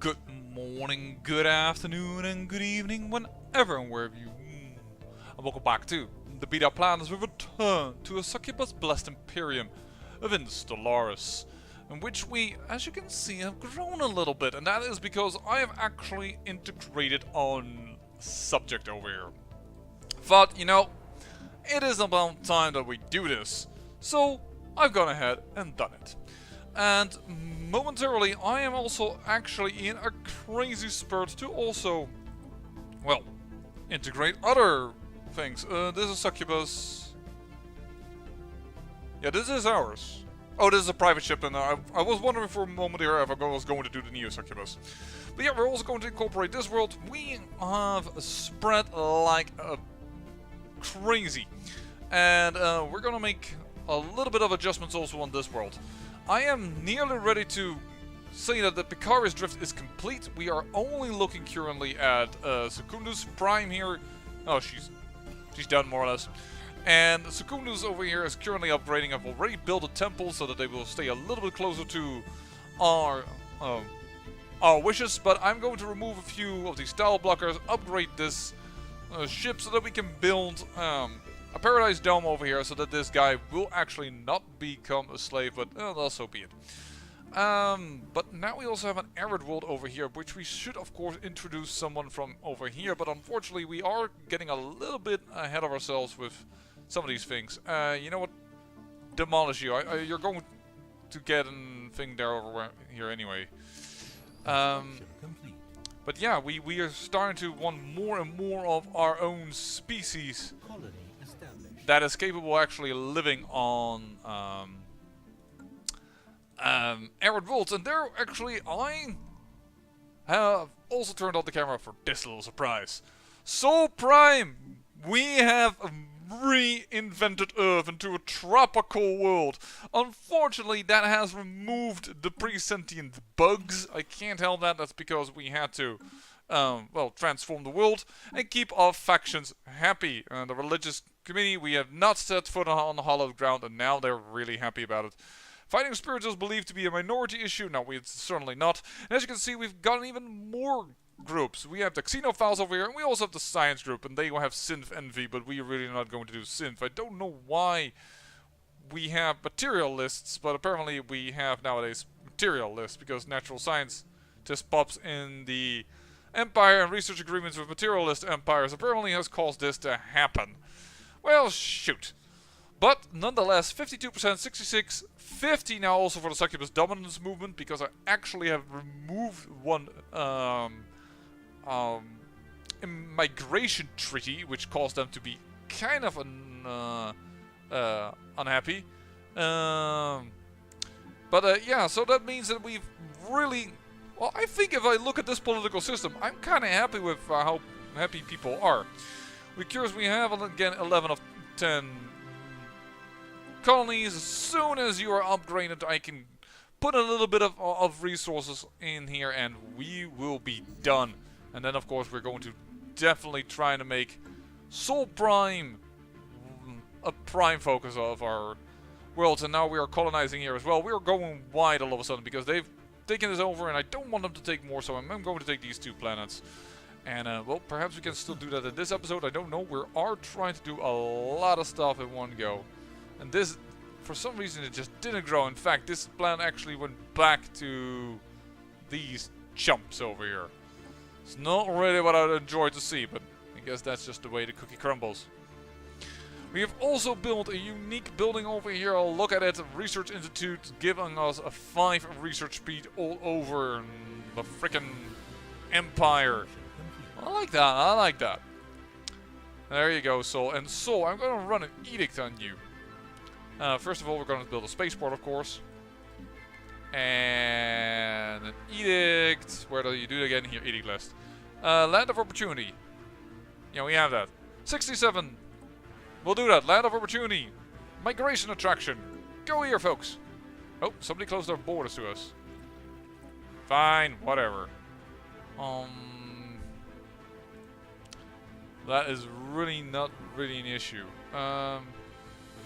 Good morning, good afternoon, and good evening, whenever and wherever you. And welcome back to the Beta Plan as we return to a Succubus blessed Imperium within Stellaris, in which we, as you can see, have grown a little bit, and that is because I have actually integrated on subject over here. But, you know, it is about time that we do this, so I've gone ahead and done it. And momentarily, I am also actually in a crazy spurt to also, well, integrate other things. This is Succubus. Yeah, this is ours. Oh, this is a private ship, and I was wondering for a moment here if I was going to do the Neo Succubus. But yeah, we're also going to incorporate this world. We have spread like a crazy. And we're going to make a little bit of adjustments also on this world. I am nearly ready to say that the Picarius drift is complete. We are only looking currently at Secundus Prime here. Oh, she's done more or less. And Secundus over here is currently upgrading. I've already built a temple so that they will stay a little bit closer to our wishes. But I'm going to remove a few of these tile blockers, upgrade this ship so that we can build a paradise dome over here so that this guy will actually not become a slave, but well, so be it. But now we also have an arid world over here, which we should of course introduce someone from over here, but unfortunately we are getting a little bit ahead of ourselves with some of these things. You know what? Demolish you. You're going to get a thing there over here anyway. But yeah, we are starting to want more and more of our own species that is capable actually living on arid worlds. And there actually I have also turned on the camera for this little surprise. So Prime, we have reinvented Earth into a tropical world. Unfortunately, that has removed the pre-sentient bugs. I can't help that. That's because we had to well, transform the world and keep our factions happy. The religious community, we have not set foot on the hallowed ground, and now they're really happy about it. Fighting spirits is believed to be a minority issue. No, it's certainly not. And as you can see, we've gotten even more groups. We have the Xenophiles over here, and we also have the Science group, and they have Synth Envy, but we are really not going to do Synth. I don't know why we have materialists, but apparently we have nowadays materialists, because natural science just pops in the Empire, and research agreements with materialist empires apparently has caused this to happen. Well, shoot. But nonetheless, 52%, 66, 50 now also for the Succubus dominance movement, because I actually have removed one immigration treaty, which caused them to be kind of unhappy. Yeah, so that means that we've really... Well, I think if I look at this political system, I'm kind of happy with how happy people are. We're curious, we have again 11 of 10 colonies. As soon as you are upgraded, I can put a little bit of resources in here and we will be done. And then of course we're going to definitely try to make Sol Prime a prime focus of our worlds. And now we are colonizing here as well. We are going wide all of a sudden because they've taken this over and I don't want them to take more, so I'm going to take these 2 planets. And well, perhaps we can still do that in this episode, I don't know. We are trying to do a lot of stuff in one go. And this, for some reason, it just didn't grow. In fact, this plan actually went back to these chumps over here. It's not really what I'd enjoy to see, but I guess that's just the way the cookie crumbles. We have also built a unique building over here. I'll look at it. Research Institute giving us a 5 research speed all over the frickin' Empire. I like that. I like that. There you go, Sol. And Sol, I'm going to run an edict on you. First of all, we're going to build a spaceport, of course. And an edict. Where do you do it again? Here, edict list. Land of Opportunity. Yeah, we have that. 67. We'll do that. Land of Opportunity. Migration attraction. Go here, folks. Oh, somebody closed their borders to us. Fine, whatever. That is really not really an issue.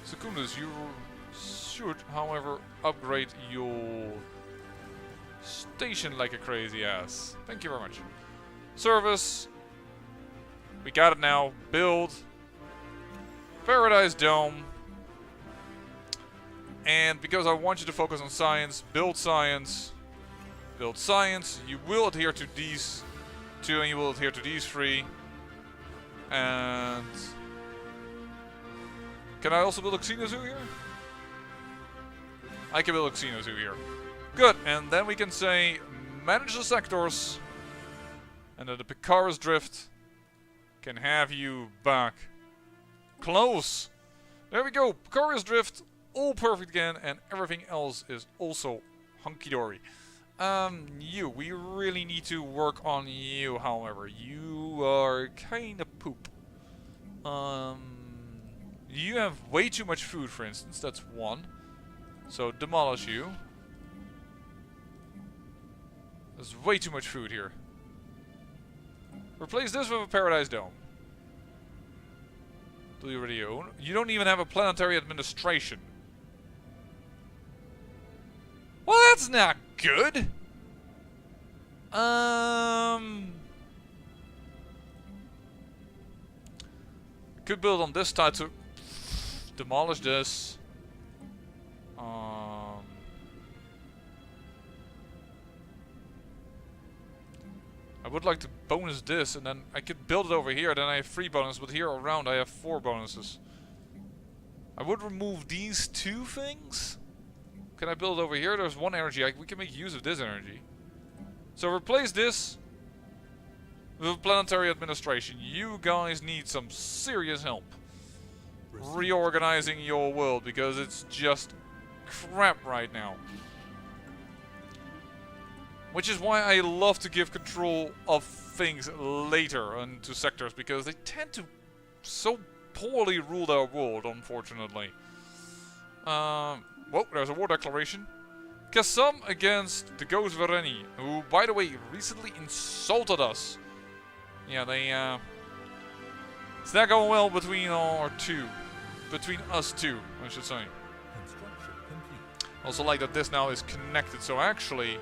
Secundus, you should, however, upgrade your Station like a crazy ass. Thank you very much. Service. We got it now. Build. Paradise Dome. And because I want you to focus on science, build science. Build science. You will adhere to these two and you will adhere to these three. And can I also build a Xeno Zoo here? I can build a Xeno Zoo here. Good, and then we can say manage the sectors. And then the Picard's Drift can have you back. Close. There we go. Picard's Drift, all perfect again, and everything else is also hunky-dory. We really need to work on you, however. You are kinda poop. You have way too much food, for instance. That's one. So demolish you. There's way too much food here. Replace this with a Paradise Dome. Do you already own? You don't even have a planetary administration. Well, that's not good. Could build on this side to demolish this. I would like to bonus this, and then I could build it over here. Then I have 3 bonuses, but here around I have 4 bonuses. I would remove these 2 things. Can I build over here? There's 1 energy. We can make use of this energy. So replace this with planetary administration. You guys need some serious help reorganizing your world because it's just crap right now. Which is why I love to give control of things later into sectors, because they tend to so poorly rule our world, unfortunately. Whoa, there's a war declaration. Kassam against the Ghost Vareni, who, by the way, recently insulted us. Yeah, they, it's not going well between between us two, I should say. Construction complete. Also like that this now is connected, so actually...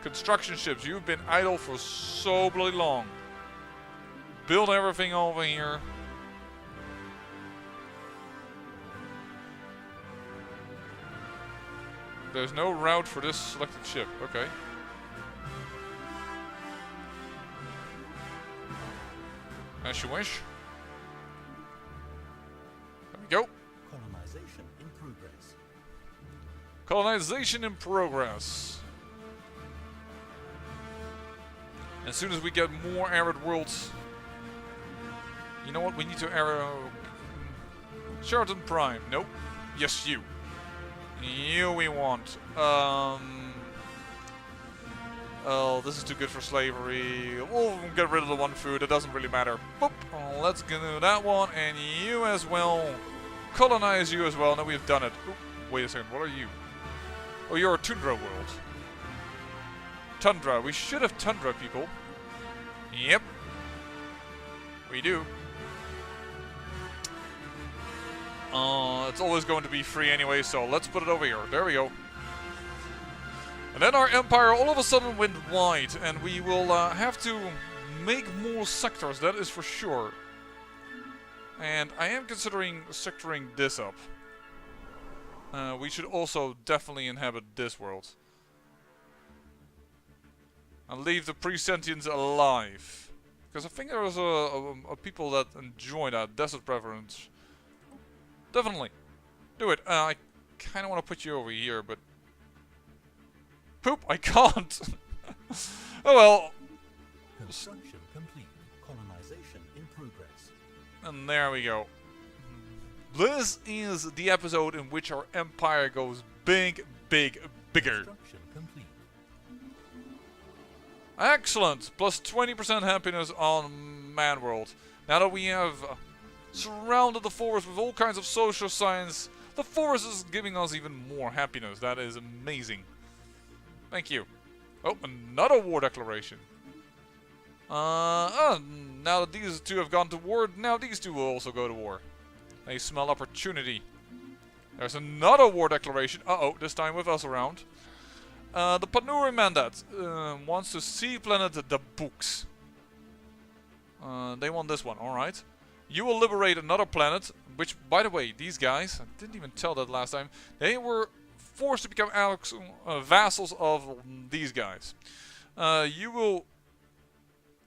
Construction ships, you've been idle for so bloody long. Build everything over here. There's no route for this selected ship. Okay. As you wish. There we go. Colonization in progress. Colonization in progress. As soon as we get more arid worlds, you know what? We need to Sheraton Prime. Nope. Yes, you. You we want. Oh, this is too good for slavery. We'll get rid of the 1 food. It doesn't really matter. Boop. Oh, let's do that one, and you as well. Colonize you as well. Now we've done it. Oop, wait a second. What are you? Oh, you're a Tundra world. Tundra. We should have Tundra, people. Yep. We do. It's always going to be free anyway, so let's put it over here. There we go. And then our empire all of a sudden went wide, and we will have to make more sectors, that is for sure. And I am considering sectoring this up. We should also definitely inhabit this world. And leave the pre-sentients alive. Because I think there's a people that enjoy that desert preference. Definitely. Do it. I kind of want to put you over here, but... Poop, I can't! Oh well. Construction complete. Colonization in progress. And there we go. This is the episode in which our empire goes big, big, bigger. Construction complete. Excellent! Plus 20% happiness on Man World. Now that we have surrounded the forest with all kinds of social science, the forest is giving us even more happiness. That is amazing. Thank you. Oh, another war declaration. Now that these 2 have gone to war, now these 2 will also go to war. They smell opportunity. There's another war declaration. Uh-oh, this time with us around. The Panuri Mandat wants to see planet the Books. They want this one, alright. You will liberate another planet, which, by the way, these guys, I didn't even tell that last time, they were forced to become vassals of these guys. You will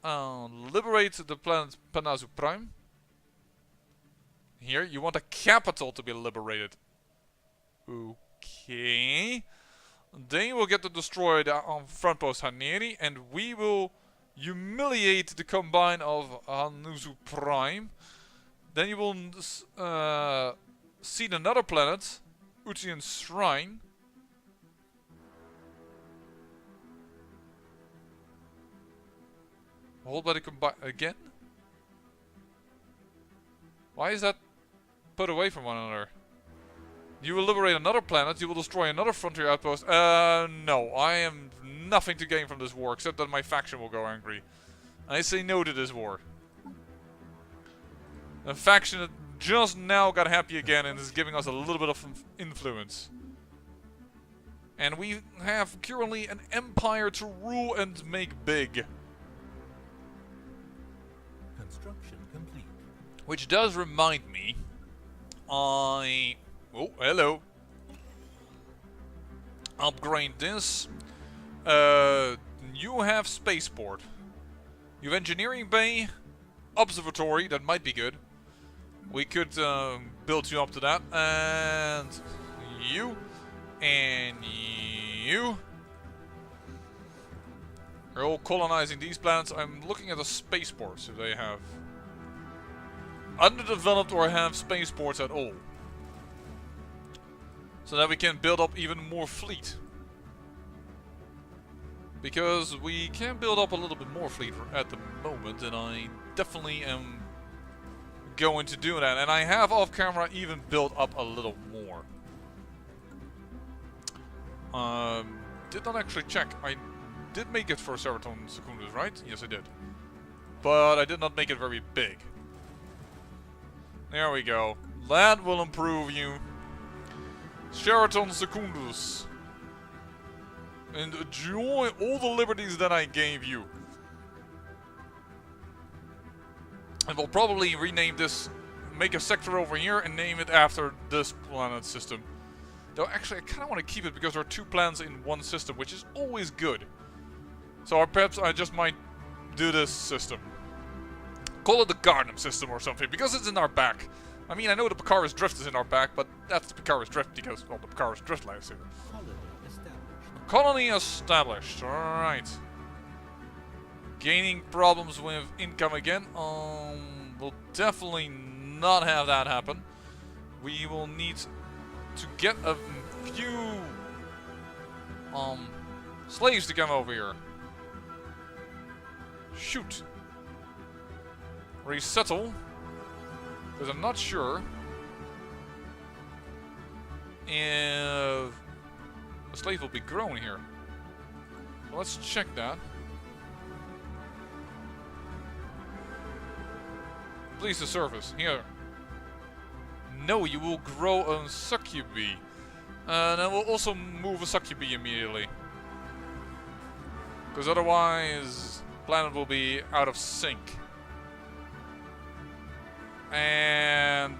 liberate the planet Panazu Prime. Here, you want a capital to be liberated. Okay. Then you will get to destroy the front post Haneri, and we will humiliate the combine of Hanuzu Prime. Then you will seed another planet, Utian Shrine. Hold by the combine again? Why is that put away from one another? You will liberate another planet, you will destroy another frontier outpost. No, I am nothing to gain from this war, except that my faction will go angry. I say no to this war. A faction that just now got happy again and is giving us a little bit of influence. And we have currently an empire to rule and make big. Construction complete. Which does remind me, oh, hello. Upgrade this. You have spaceport. You have engineering bay, observatory. That might be good. We could build you up to that, and you, and you. They're all colonizing these planets. I'm looking at the spaceports if they have underdeveloped or have spaceports at all, so that we can build up even more fleet. Because we can build up a little bit more fleet at the moment, and I definitely am going to do that. And I have off camera even built up a little more. Did not actually check. I did make it for Sheraton Secundus, right? Yes, I did. But I did not make it very big. There we go. That will improve you. Sheraton Secundus. And enjoy all the liberties that I gave you. And we'll probably rename this, make a sector over here and name it after this planet system. Though actually I kind of want to keep it because there are two planets in one system, which is always good. So perhaps I just might do this system. Call it the Garden system or something, because it's in our back. I mean, I know the Picard's Drift is in our back, but that's the Picard's Drift because, well, the Picard's Drift lies here. Colony established, alright. Gaining problems with income again. We'll definitely not have that happen. We will need to get a few slaves to come over here. Shoot. Resettle. Because I'm not sure if a slave will be grown here. So let's check that. Please the service. Here. No, you will grow a Succubi. And then we'll also move a Succubi immediately. Because otherwise, the planet will be out of sync. And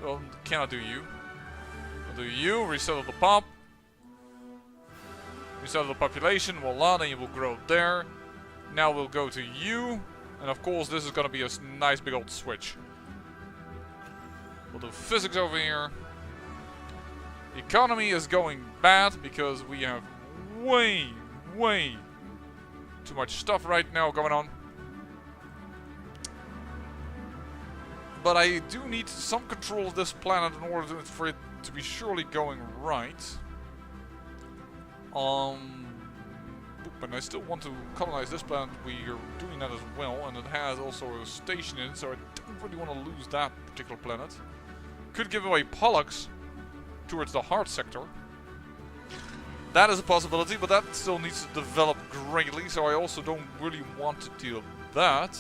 well, cannot do you. I'll do you, resettle the pop. Resettle the population, voila, then you will grow there. Now we'll go to you. And of course this is gonna be a nice big old switch. We'll do physics over here. The economy is going bad because we have way too much stuff right now going on. But I do need some control of this planet in order for it to be surely going right. And I still want to colonize this planet. We are doing that as well, and it has also a station in it, so I don't really want to lose that particular planet. Could give away Pollux towards the heart sector. That is a possibility, but that still needs to develop greatly, so I also don't really want to deal with that.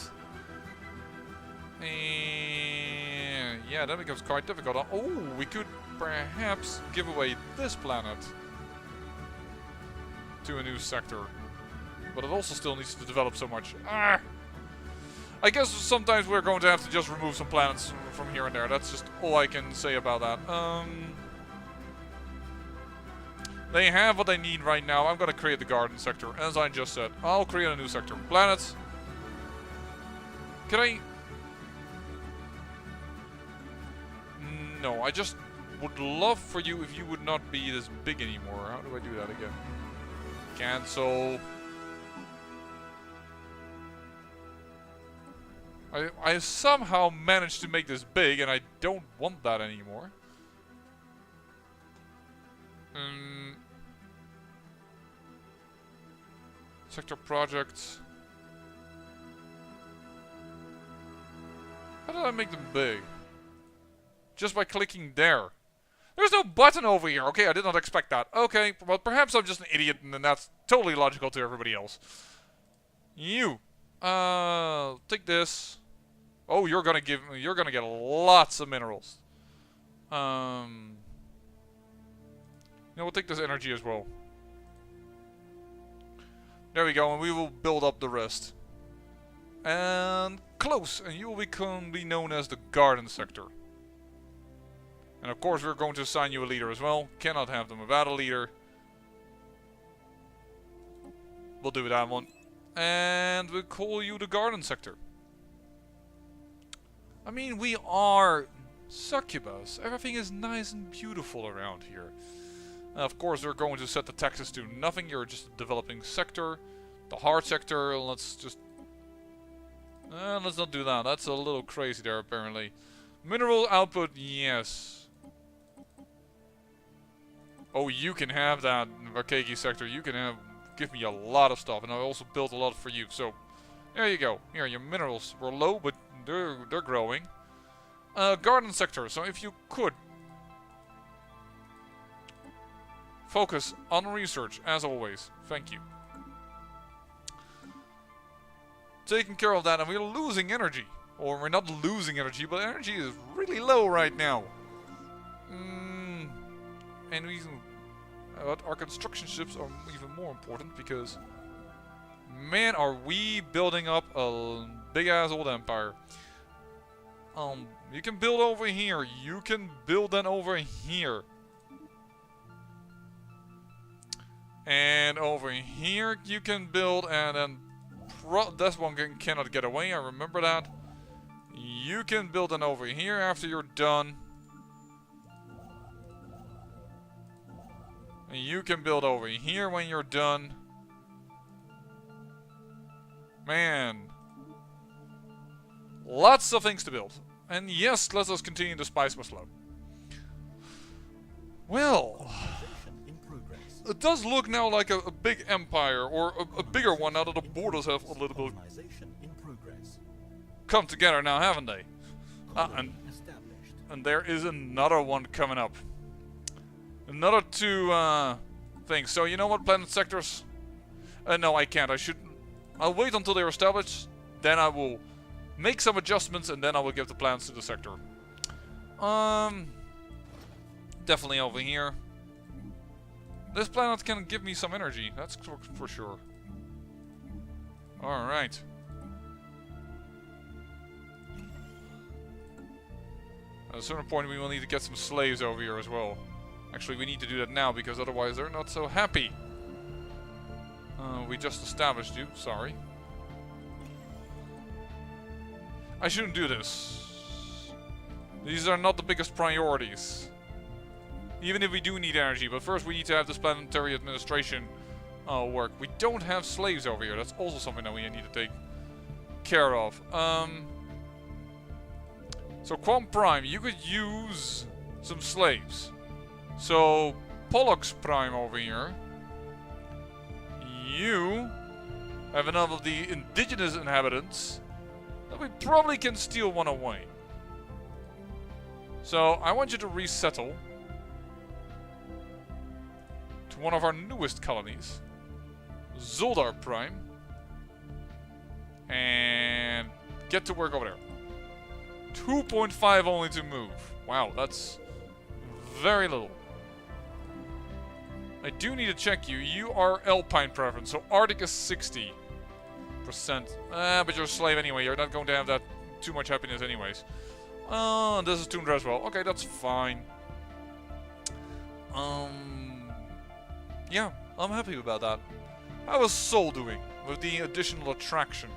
And yeah, that becomes quite difficult. Oh, we could perhaps give away this planet. to a new sector. But it also still needs to develop so much. Ah! I guess sometimes we're going to have to just remove some planets from here and there. That's just all I can say about that. They have what they need right now. I'm going to create the garden sector, as I just said. I'll create a new sector. Planets. Can I... No, I just would love for you if you would not be this big anymore. How do I do that again? Cancel. I somehow managed to make this big, and I don't want that anymore. Sector projects. How did I make them big? Just by clicking there. There's no button over here. Okay, I did not expect that. Okay, well, perhaps I'm just an idiot, and then that's totally logical to everybody else. You. Take this. Oh, you're gonna get lots of minerals. You know, we'll take this energy as well. There we go, and we will build up the rest. And close, and you will be known as the garden sector. And of course, we're going to assign you a leader as well. Cannot have them without a leader. We'll do that one. And we'll call you the garden sector. I mean, we are Succubus. Everything is nice and beautiful around here. Of course, we're going to set the taxes to nothing. You're just a developing sector. The hard sector, let's just... let's not do that. That's a little crazy there, apparently. Mineral output, yes. Oh, you can have that, Vakegi sector. You can give me a lot of stuff. And I also built a lot for you. So, there you go. Here, your minerals were low, but they're growing. Garden sector. So if you could focus on research, as always. Thank you. Taking care of that, and we're losing energy. Or we're not losing energy, but energy is really low right now. And our construction ships are even more important because, man, are we building up a big ass old empire. You can build over here. You can build then over here. And over here you can build, and then this one cannot get away. I remember that. You can build then over here after you're done. And you can build over here when you're done. Man. Lots of things to build. And yes, let us continue the spice Maslow. Well, it does look now like a big empire, or a bigger one now that the borders have a little bit come together now, haven't they? And there is another one coming up. Another two things. So you know what, planet sectors? No, I can't. I'll wait until they're established. Then I will make some adjustments, and then I will give the plans to the sector. Definitely over here. This planet can give me some energy. That's for sure. Alright. At a certain point we will need to get some slaves over here as well. Actually, we need to do that now because otherwise they're not so happy. We just established you. Sorry. I shouldn't do this. These are not the biggest priorities. Even if we do need energy, but first we need to have this planetary administration work. We don't have slaves over here. That's also something that we need to take care of. So Quam Prime, you could use some slaves. So Pollux Prime over here. You have enough of the indigenous inhabitants that we probably can steal one away. So I want you to resettle to one of our newest colonies, Zoldar Prime, and get to work over there. 2.5 only to move. Wow, that's very little. I do need to check you. You are Alpine preference, so Arctic is 60%. But you're a slave anyway. You're not going to have that too much happiness anyways. And this is Tundra as well. Okay, that's fine. Yeah, I'm happy about that. How is Seoul doing with the additional attraction?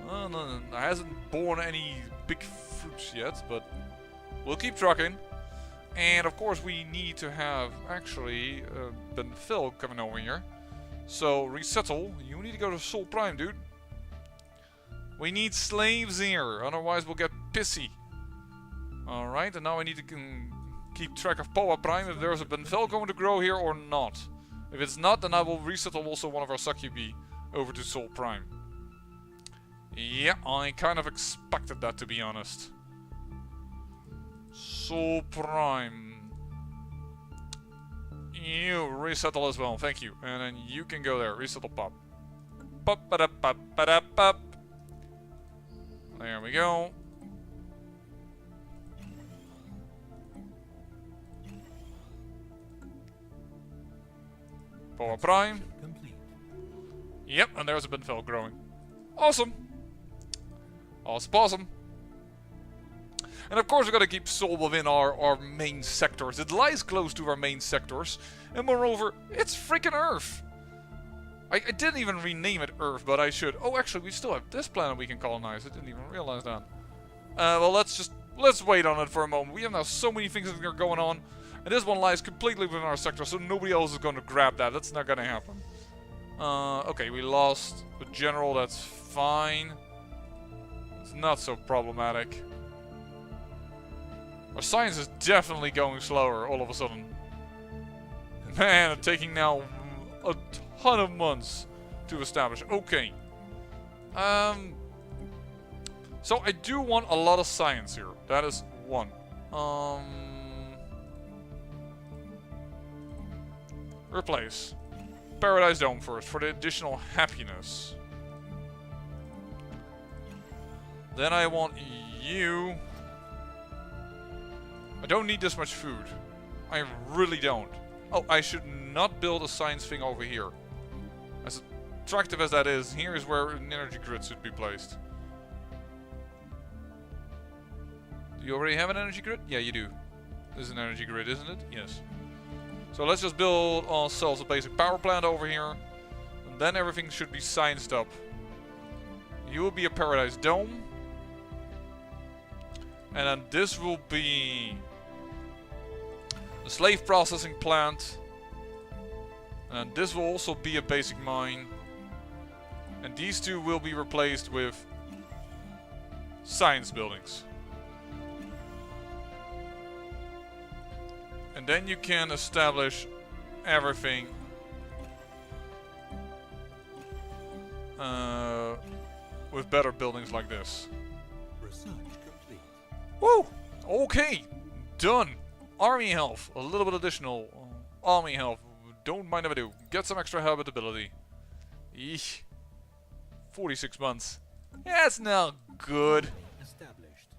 No, it hasn't borne any big fruits yet, but we'll keep trucking. And of course we need to have actually Phil coming over here. So resettle, you need to go to Seoul Prime, dude. We need slaves here, otherwise we'll get pissy. Alright, and now I need to keep track of Power Prime, if there's a Benfell going to grow here or not. If it's not, then I will resettle also one of our Succubi over to Seoul Prime. Yeah, I kind of expected that, to be honest. Seoul Prime. You resettle as well, thank you. And then you can go there, resettle pop. Pop ba da pop ba da pop. There we go. Power Prime. Yep, and there's a Benfell growing. Awesome. Awesome. And of course we're gonna keep Seoul within our main sectors. It lies close to our main sectors. And moreover, it's freaking Earth. I didn't even rename it Earth, but I should. Oh, actually, we still have this planet we can colonize. I didn't even realize that. Well, let's wait on it for a moment. We have now so many things that are going on. And this one lies completely within our sector, so nobody else is going to grab that. That's not going to happen. Okay, we lost the general. That's fine. It's not so problematic. Our science is definitely going slower all of a sudden. Man, it's taking now a ton of months to establish. Okay. So I do want a lot of science here. That is one. Replace. Paradise Dome first for the additional happiness. Then I want you. I don't need this much food. I really don't. Oh, I should not build a science thing over here. As attractive as that is, here is where an energy grid should be placed. Do you already have an energy grid? Yeah, you do. This is an energy grid, isn't it? Yes. So let's just build ourselves a basic power plant over here. And then everything should be scienced up. You will be a Paradise Dome. And then this will be the slave processing plant. And this will also be a basic mine. And these two will be replaced with science buildings. And then you can establish everything with better buildings like this. Research complete. Woo! Okay, done. Army health, a little bit additional. Army health, don't mind if I do. Get some extra habitability. Eesh. 46 months. That's now good. Established.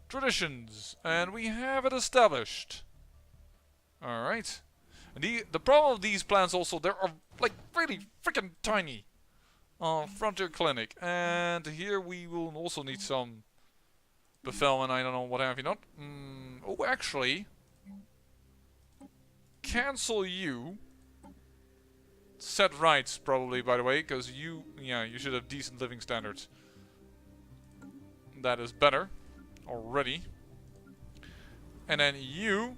Traditions, and we have it established. Alright. And the problem of these plants also, they are like really freaking tiny. Frontier Clinic. And here we will also need some Befellman, I don't know, what have you not. Oh, actually. Cancel you. Set rights, probably, by the way, because you should have decent living standards. That is better. Already. And then you,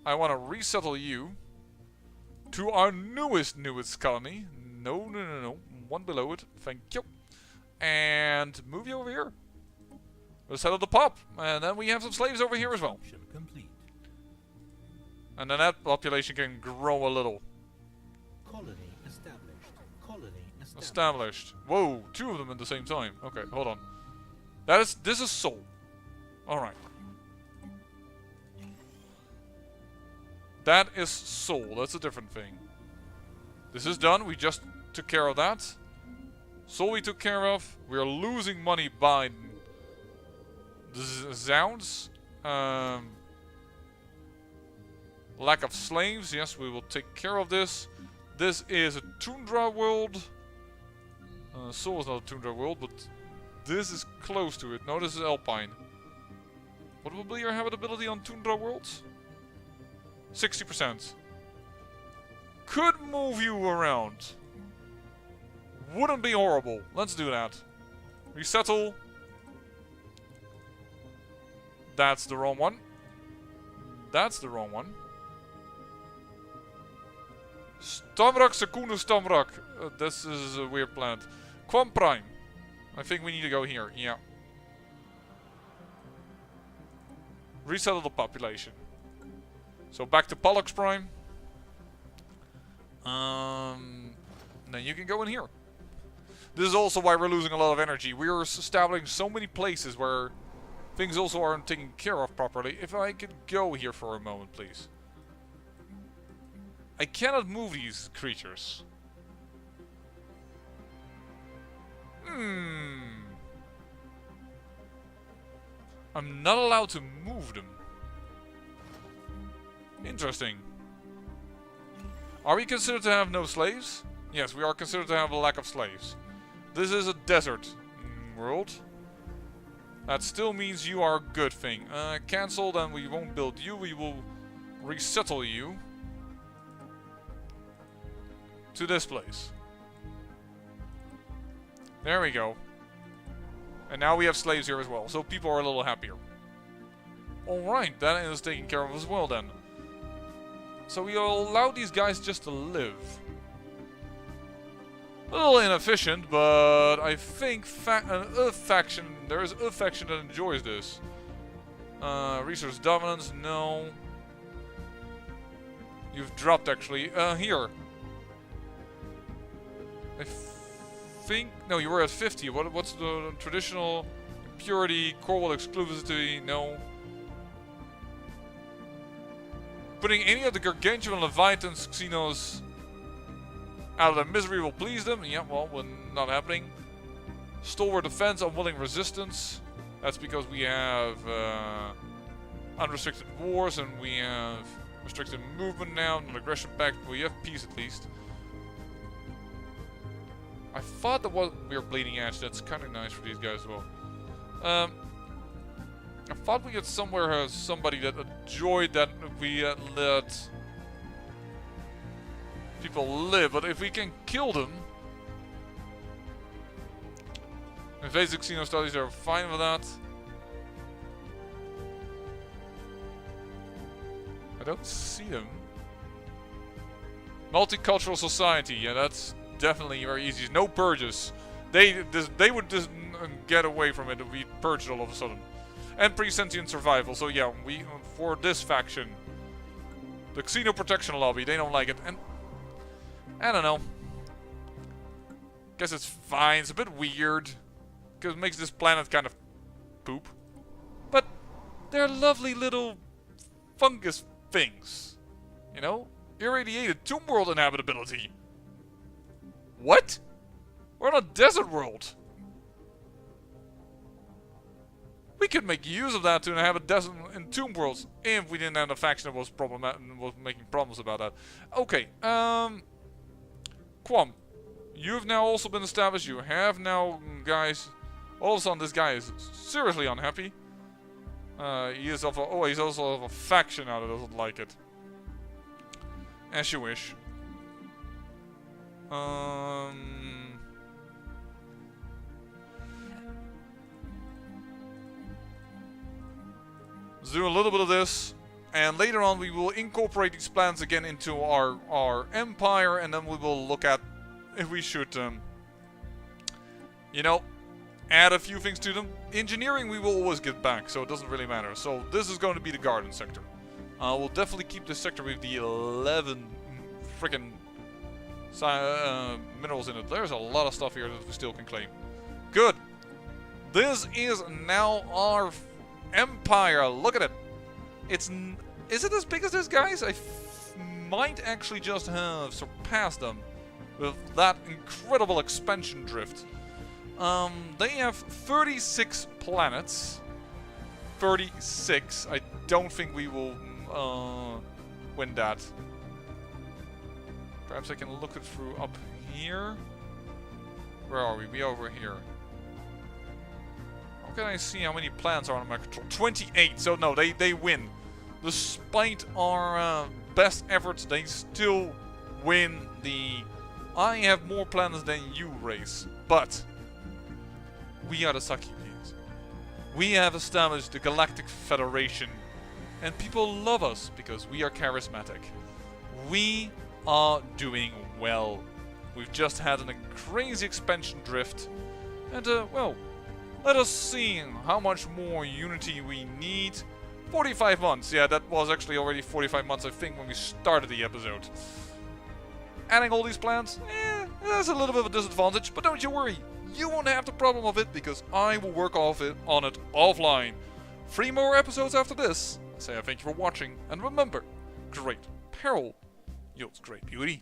I want to resettle you to our newest colony. No. One below it. Thank you. And move you over here. We'll settle the pop. And then we have some slaves over here as well. Complete. And then that population can grow a little. Colony established. Colony Established. Whoa, two of them at the same time. Okay, hold on. This is Seoul. Alright. That is Seoul. That's a different thing. This is done. We just took care of that. Seoul we took care of. We are losing money by the zounds. Lack of slaves. Yes, we will take care of this. This is a tundra world. Sol is not a tundra world, but this is close to it. No, this is alpine. What will be your habitability on tundra worlds? 60%. Could move you around. Wouldn't be horrible. Let's do that. Resettle. That's the wrong one. That's the wrong one. Stamrak, Sakuna Stamrak. This is a weird planet. Quam Prime. I think we need to go here. Yeah. Resettle the population. So back to Pollux Prime. Then you can go in here. This is also why we're losing a lot of energy. We are establishing so many places where things also aren't taken care of properly. If I could go here for a moment, please. I cannot move these creatures. I'm not allowed to move them. Interesting. Are we considered to have no slaves? Yes, we are considered to have a lack of slaves. This is a desert world. That still means you are a good thing. Cancel, then we won't build you. We will resettle you to this place. There we go. And now we have slaves here as well, so people are a little happier. Alright, that is taken care of as well then. So we will allow these guys just to live. A little inefficient, but I think there is a faction that enjoys this. Resource dominance, no. You've dropped actually. Here. I think... No, you were at 50. What's the traditional purity, core exclusivity? No. Putting any of the gargantuan leviathans, xenos out of their misery will please them. Yeah, well, not happening. Stalwart defense, unwilling resistance. That's because we have unrestricted wars and we have restricted movement now, not aggression pact, but we have peace at least. I thought that we were bleeding edge. That's kind of nice for these guys as well. I thought we had somewhere somebody that enjoyed that we let people live, but if we can kill them, invasive xeno studies are fine with that. I don't see them. Multicultural society, yeah, that's definitely very easy. No purges. They would just get away from it if we purged all of a sudden. And pre-sentient survival. So yeah, we for this faction, the Xeno Protection Lobby, they don't like it, and I don't know. Guess it's fine. It's a bit weird because it makes this planet kind of poop, but they're lovely little fungus things, you know. Irradiated tomb world inhabitability. What? We're on a desert world. We could make use of that to have a desert in tomb worlds if we didn't have a faction that was making problems about that. Okay, Quam, you've now also been established. You have now, guys. All of a sudden, this guy is seriously unhappy. He is of a, he's also of a faction now that doesn't like it. As you wish. Let's do a little bit of this, and later on we will incorporate these plans again into our empire, and then we will look at if we should, you know, add a few things to them. Engineering we will always get back, so it doesn't really matter. So this is going to be the garden sector. We'll definitely keep this sector with the 11 freaking minerals in it. There's a lot of stuff here that we still can claim. Good. This is now our empire. Look at it. Is it as big as this, guys? I might actually just have surpassed them with that incredible expansion drift. They have 36 planets. 36. I don't think we will win that. Perhaps I can look it through up here. Where are we? We are over here. How can I see how many plants are on my control? 28. So no, they win. Despite our best efforts, they still win the I have more planets than you race. But we are the Succubis. We have established the Galactic Federation. And people love us because we are charismatic. We are doing well. We've just had a crazy expansion drift. And, well, let us see how much more unity we need. 45 months. Yeah, that was actually already 45 months, I think, when we started the episode. Adding all these plants, that's a little bit of a disadvantage. But don't you worry. You won't have the problem of it because I will work on it offline. 3 more episodes after this. I say I thank you for watching. And remember, great peril yields great beauty.